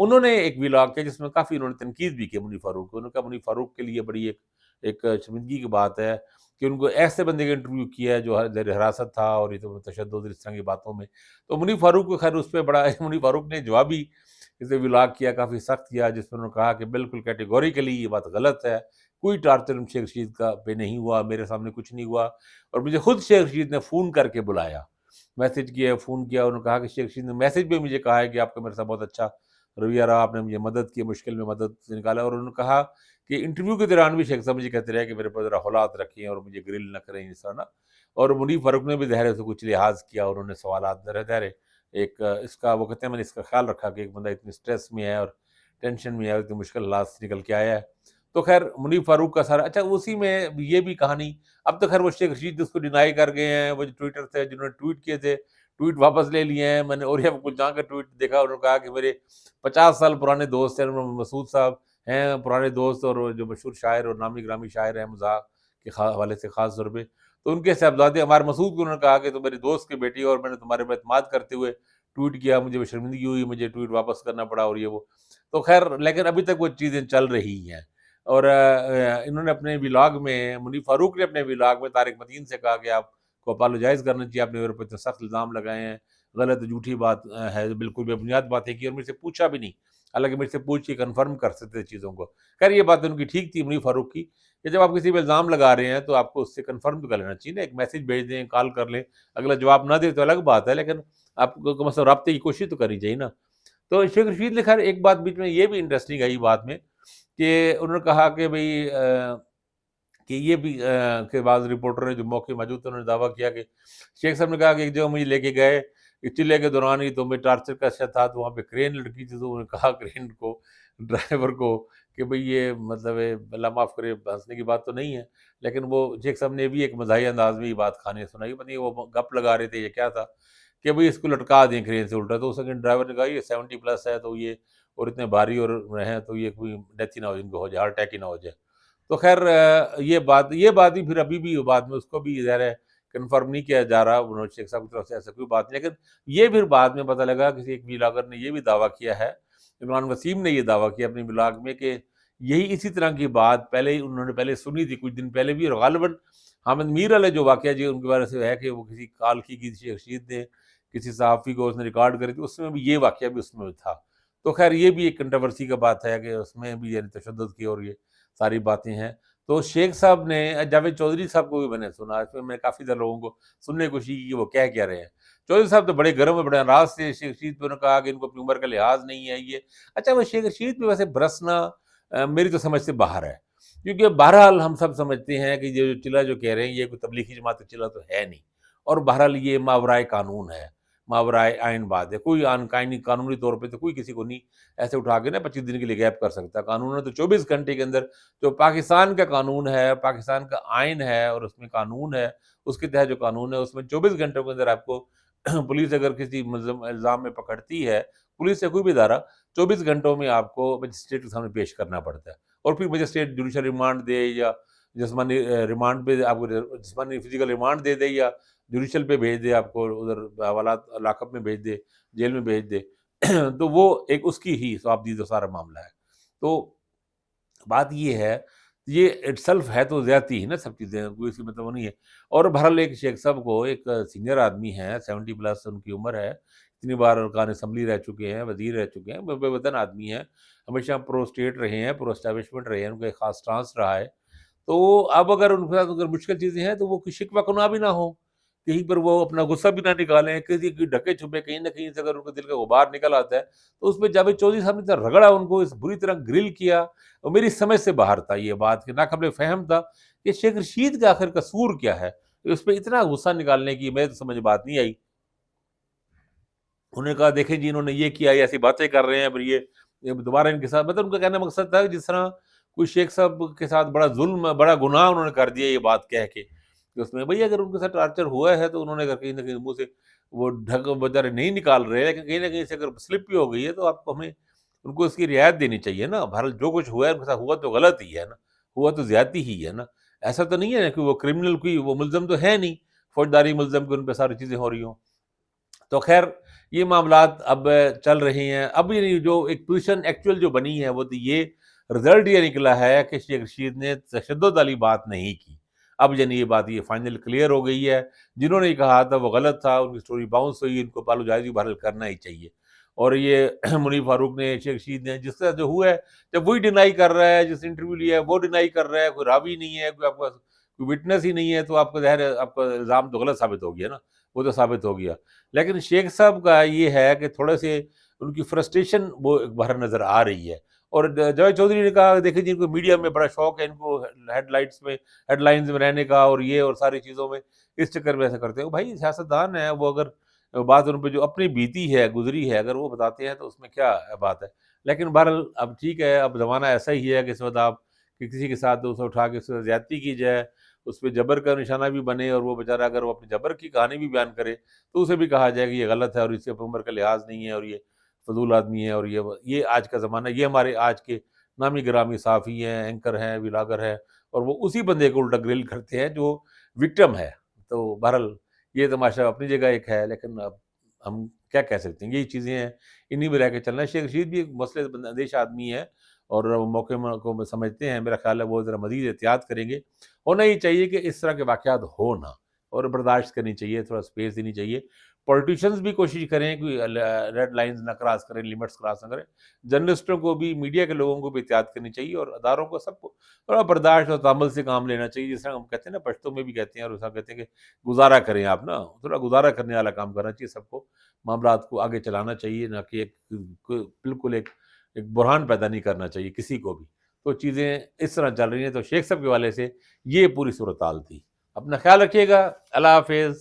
انہوں نے ایک ولاگ کیا جس میں کافی انہوں نے تنقید بھی کی منیب فاروق کو. انہوں نے کہا منیب فاروق کے لیے بڑی ایک شرمندگی کی بات ہے کہ ان کو ایسے بندے کا انٹرویو کیا ہے جو زیر حراست تھا اور یہ تو تشدد اس طرح کی باتوں میں. تو منیب فاروق کو خیر اس پہ بڑا منیب فاروق نے جوابی اسے ولاگ کیا, کافی سخت کیا, جس میں انہوں نے کہا کہ بالکل کیٹیگوریکلی یہ بات غلط ہے, کوئی ٹارچر شیخ رشید کا پہ نہیں ہوا, میرے سامنے کچھ نہیں ہوا, اور مجھے خود شیخ رشید نے فون کر کے بلایا, میسج کیا, فون کیا. انہوں نے کہا کہ شیخ رشید نے میسج پہ مجھے کہا ہے کہ آپ کا میرے ساتھ بہت اچھا رویہ رہا, آپ نے مجھے مدد کی, مشکل میں مدد سے نکالا. اور انہوں نے کہا کہ انٹرویو کے دوران بھی شیخ صاحب مجھے کہتے رہے کہ میرے پر ذرا حالات رکھیں اور مجھے گرل نہ کریں اس طرح نا. اور منیب فاروق نے بھی ظاہر سے کچھ لحاظ کیا, اور انہوں نے سوالات ظاہر ایک اس کا وہ کہتے ہیں میں نے اس کا خیال رکھا کہ ایک بندہ اتنی اسٹریس میں ہے اور ٹینشن میں ہے, اتنی مشکل حالات سے نکل کے آیا ہے. تو خیر منیب فاروق کا سارا اچھا, اسی میں یہ بھی کہانی, اب تو خیر وہ شیخ رشید اس کو ڈینائی کر گئے ہیں, وہ جو ٹویٹر تھے جنہوں نے ٹویٹ کیے تھے ٹویٹ واپس لے لیے ہیں. میں نے اور یہ کچھ جہاں کا ٹویٹ دیکھا, انہوں نے کہا کہ میرے 50 سال پرانے دوست ہیں, مسعود صاحب ہیں پرانے دوست, اور جو مشہور شاعر اور نامی گرامی شاعر ہیں مزاح کے حوالے سے خاص طور پہ, تو ان کے صاحبزادے عمار مسعود کو انہوں نے کہا کہ تم میری دوست کی بیٹی اور میں نے تمہارے پر اعتماد کرتے ہوئے ٹویٹ کیا, مجھے شرمندگی ہوئی, مجھے ٹویٹ واپس کرنا پڑا, اور یہ وہ. تو خیر لیکن ابھی تک وہ چیزیں چل رہی ہیں. اور انہوں نے اپنے ولاگ میں, منیب فاروق نے اپنے ولاگ میں طارق متین سے کہا کہ آپ کو اپالوجائز کرنا چاہیے, آپ نے میرے پر سخت الزام لگائے ہیں, غلط جھوٹی بات ہے, بالکل بے بنیاد باتیں کی, اور مجھ سے پوچھا بھی نہیں, حالانکہ مجھ سے پوچھ کے کنفرم کر سکتے تھے چیزوں کو. خیر یہ بات ان کی ٹھیک تھی منیب فاروق کی کہ جب آپ کسی پہ الزام لگا رہے ہیں تو آپ کو اس سے کنفرم تو کر لینا چاہیے نا, ایک میسج بھیج دیں, کال کر لیں, اگلا جواب نہ دے تو الگ بات ہے, لیکن آپ کو کم از کم رابطے کی کوشش تو کرنی چاہیے نا. تو شیخ رشید نے خیر ایک بات بیچ میں یہ بھی انٹرسٹنگ آئی بات میں کہ انہوں نے کہا کہ بھئی کہ یہ بھی کہ بعض رپورٹر نے جو موقع موجود تھے انہوں نے دعویٰ کیا کہ شیخ صاحب نے کہا کہ جو مجھے لے کے گئے چلے کے دوران ہی تو میں ٹارچر کا شہ تھا, تو وہاں پہ کرین لڑکی تھی, تو انہوں نے کہا کرین کو, ڈرائیور کو, کہ بھئی یہ مطلب ہے اللہ معاف کرے ہنسنے کی بات تو نہیں ہے, لیکن وہ شیخ صاحب نے بھی ایک مزاحیہ انداز میں یہ بات کھانے سنائی, پتہ نہیں وہ گپ لگا رہے تھے یہ کیا تھا کہ بھئی اس کو لٹکا دیں کرین سے الٹا. تو اس وقت ڈرائیور نے کہا یہ 70+ ہے, تو یہ اور اتنے بھاری اور ہیں, تو یہ کوئی ڈیتھ ہی نہ ہو, ان کو ہو جائے, ہارٹ اٹیک ہی نہ ہو جائے. تو خیر یہ بات ہی پھر ابھی بھی بعد میں اس کو بھی ظاہر ہے کنفرم نہیں کیا جا رہا, انہوں نے شیخ صاحب کی طرف سے ایسا کوئی بات نہیں. لیکن یہ پھر بعد میں پتہ لگا کسی ایک ولاگر نے یہ بھی دعویٰ کیا ہے, عمران وسیم نے یہ دعویٰ کیا اپنی ولاگ میں کہ یہی اسی طرح کی بات پہلے ہی انہوں نے پہلے سنی تھی کچھ دن پہلے بھی, اور غالباً حامد میر علیہ جو واقعہ جی ان کے بارے سے ہے کہ وہ کسی کال کی گئی شیخ رشید نے کسی صحافی کو, اس نے ریکارڈ کری تھی, اس میں بھی یہ واقعہ بھی اس میں تھا. تو خیر یہ بھی ایک کنٹروورسی کا بات ہے کہ اس میں بھی یعنی تشدد کی اور یہ ساری باتیں ہیں. تو شیخ صاحب نے جاوید چودھری صاحب کو بھی میں نے سنا, اس میں میں کافی زیادہ لوگوں کو سننے کی کوشش کی کہ وہ کیا رہے ہیں. چودھری صاحب تو بڑے گرم میں بڑے ناراض سے شیخ رشید پہ, انہوں نے کہا کہ ان کو اپنی عمر کا لحاظ نہیں ہے یہ. اچھا وہ شیخ رشید پہ ویسے برسنا میری تو سمجھ سے باہر ہے, کیونکہ بہرحال ہم سب سمجھتے ہیں کہ یہ جو چلا جو کہہ رہے ہیں یہ کوئی تبلیغی جماعت کا چلا تو ہے نہیں, اور بہرحال یہ ماورائے قانون ہے, ماورائے آئین بات ہے, کوئی قانونی طور پہ تو کوئی کسی کو نہیں ایسے اٹھا کے نا 25 دن کے لیے غائب کر سکتا. قانون ہے تو 24 گھنٹے کے اندر جو پاکستان کا قانون ہے, پاکستان کا آئین ہے, اور اس میں قانون ہے, اس کے تحت جو قانون ہے اس میں 24 گھنٹوں کے اندر آپ کو پولیس اگر کسی الزام میں پکڑتی ہے, پولیس یا کوئی بھی ادارہ, 24 گھنٹوں میں آپ کو مجسٹریٹ کے سامنے پیش کرنا پڑتا ہے, اور پھر مجسٹریٹ جوڈیشل ریمانڈ دے یا جسمانی ریمانڈ پہ آپ کو جسمانی فزیکل ریمانڈ دے یا جوڈیشل پہ بھیج دے, آپ کو ادھر حوالات لاک اپ میں بھیج دے, جیل میں بھیج دے, تو وہ ایک اس کی ہی صوابدید و سارا معاملہ ہے. تو بات یہ ہے, یہ اٹ سیلف ہے تو زیادتی ہے نا, سب چیزیں کوئی اس کی مطلب نہیں ہے. اور بہرحال ایک شیخ صاحب کو, ایک سینئر آدمی ہیں, 70+ ان کی عمر ہے, اتنی بار ارکان اسمبلی رہ چکے ہیں, وزیر رہ چکے ہیں, بے وطن آدمی ہیں, ہمیشہ پرو اسٹیٹ رہے ہیں, پرو اسٹیبلشمنٹ رہے ہیں, ان کا ایک خاص ٹرانس رہا ہے. تو اب اگر ان کے ساتھ اگر مشکل چیزیں ہیں تو وہ کوئی شکوہ کناں بھی نہ ہو, کہیں پر وہ اپنا غصہ بھی نہ نکالیں, کسی کی ڈھکے چھپے کہیں نہ کہیں سے اگر ان کے دل کا غبار نکل آتا ہے تو اس پہ جاوید چودھری صاحب نے اتنا رگڑا, ان کو اس بری طرح گرل کیا, اور میری سمجھ سے باہر تھا یہ بات, کہ ناقابل فہم تھا کہ شیخ رشید کا آخر قصور کیا ہے, اس پہ اتنا غصہ نکالنے کی میرے تو سمجھ بات نہیں آئی. انہوں نے کہا دیکھیں جی انہوں نے یہ کیا, ایسی باتیں کر رہے ہیں, پھر یہ دوبارہ ان کے ساتھ, مطلب ان کا کہنے مقصد تھا جس طرح کوئی شیخ صاحب کے ساتھ بڑا ظلم, بڑا گناہ انہوں نے کر دیا یہ بات کہہ کے کہ اس میں بھئی اگر ان کے ساتھ ٹارچر ہوا ہے تو انہوں نے اگر کہیں نہ کہیں منہ سے وہ ڈھک بچارے نہیں نکال رہے, لیکن کہیں نہ کہیں سے اگر سلپ بھی ہو گئی ہے تو آپ کو ہمیں ان کو اس کی رعایت دینی چاہیے نا. بہرحال جو کچھ ہوا ہے ان کے ساتھ ہوا تو غلط ہی ہے نا, ہوا تو زیادتی ہی ہے نا, ایسا تو نہیں ہے نا کہ وہ کرمنل کوئی وہ ملزم تو ہے نہیں, فوجداری ملزم کہ ان پہ ساری چیزیں ہو رہی ہوں. تو خیر یہ معاملات اب چل رہے ہیں. اب یہ جو ایک پوزیشن ایکچوئل جو بنی ہے وہ تو یہ رزلٹ یہ نکلا ہے کہ شیخ رشید نے تشدد والی بات نہیں کی. اب یعنی یہ بات یہ فائنل کلیئر ہو گئی ہے. جنہوں نے یہ کہا تھا وہ غلط تھا، ان کی سٹوری باؤنس ہوئی، ان کو پالوجائز بہرحال کرنا ہی چاہیے. اور یہ منیب فاروق نے، شیخ رشید نے، جس طرح جو ہوا ہے، جب وہی ڈینائی کر رہا ہے، جس انٹرویو لیا ہے وہ ڈینائی کر رہا ہے، کوئی راوی نہیں ہے، کوئی آپ کا کوئی وٹنس ہی نہیں ہے، تو آپ کا ظاہر ہے آپ کا الزام تو غلط ثابت ہو گیا نا، وہ تو ثابت ہو گیا. لیکن شیخ صاحب کا یہ ہے کہ تھوڑے سے ان کی فرسٹریشن وہ باہر نظر آ رہی ہے. اور جاوید چودھری نے کہا دیکھیں جی، ان کو میڈیا میں بڑا شوق ہے، ان کو ہیڈ لائنز میں رہنے کا، اور یہ اور ساری چیزوں میں اس چکر میں ایسا کرتے ہیں. بھائی سیاستدان ہے وہ، اگر بات ان پہ جو اپنی بیتی ہے، گزری ہے، اگر وہ بتاتے ہیں تو اس میں کیا بات ہے. لیکن بہرحال اب ٹھیک ہے، اب زمانہ ایسا ہی ہے کہ اس وقت آپ کہ کسی کے ساتھ اسے اٹھا کے اس سے زیادتی کی جائے، اس پہ جبر کا نشانہ بھی بنے، اور وہ بیچارہ اگر وہ اپنی جبر کی کہانی بھی بیان کرے تو اسے بھی کہا جائے کہ یہ غلط ہے، اور اس سے عمر کا لحاظ نہیں ہے، اور یہ فضول آدمی ہے، اور یہ آج کا زمانہ، یہ ہمارے آج کے نامی گرامی صحافی ہیں، اینکر ہیں، ولاگر ہیں، اور وہ اسی بندے کو الٹا گرل کرتے ہیں جو وکٹم ہے. تو بہرحال یہ تماشا اپنی جگہ ایک ہے، لیکن اب ہم کیا کہہ سکتے ہیں، یہی چیزیں ہیں، انہی میں رہ کے چلنا ہے. شیخ رشید بھی ایک مسئلہ اندیش آدمی ہے، اور وہ موقع کو سمجھتے ہیں. میرا خیال ہے وہ ذرا مزید احتیاط کریں گے. ہونا ہی چاہیے کہ اس طرح کے واقعات ہو نہ، اور برداشت کرنی چاہیے، تھوڑا سپیس دینی چاہیے. پولیٹیشینز بھی کوشش کریں کہ ریڈ لائنز نہ کراس کریں، لیمٹس کراس نہ کریں. جرنلسٹوں کو بھی، میڈیا کے لوگوں کو بھی احتیاط کرنی چاہیے، اور اداروں کو سب کو تھوڑا برداشت اور تحمل سے کام لینا چاہیے. جس طرح ہم کہتے ہیں نا، پشتوں میں بھی کہتے ہیں، اور اس طرح کہتے ہیں کہ گزارا کریں آپ نا، تھوڑا گزارا کرنے والا کام کرنا چاہیے سب کو. معاملات کو آگے چلانا چاہیے، نہ کہ بالکل ایک بحران پیدا نہیں کرنا چاہیے کسی کو بھی. تو چیزیں اس طرح چل رہی ہیں. تو شیخ صاحب کے حوالے سے یہ پوری صورتحال تھی. اپنا خیال رکھیے گا. اللہ حافظ.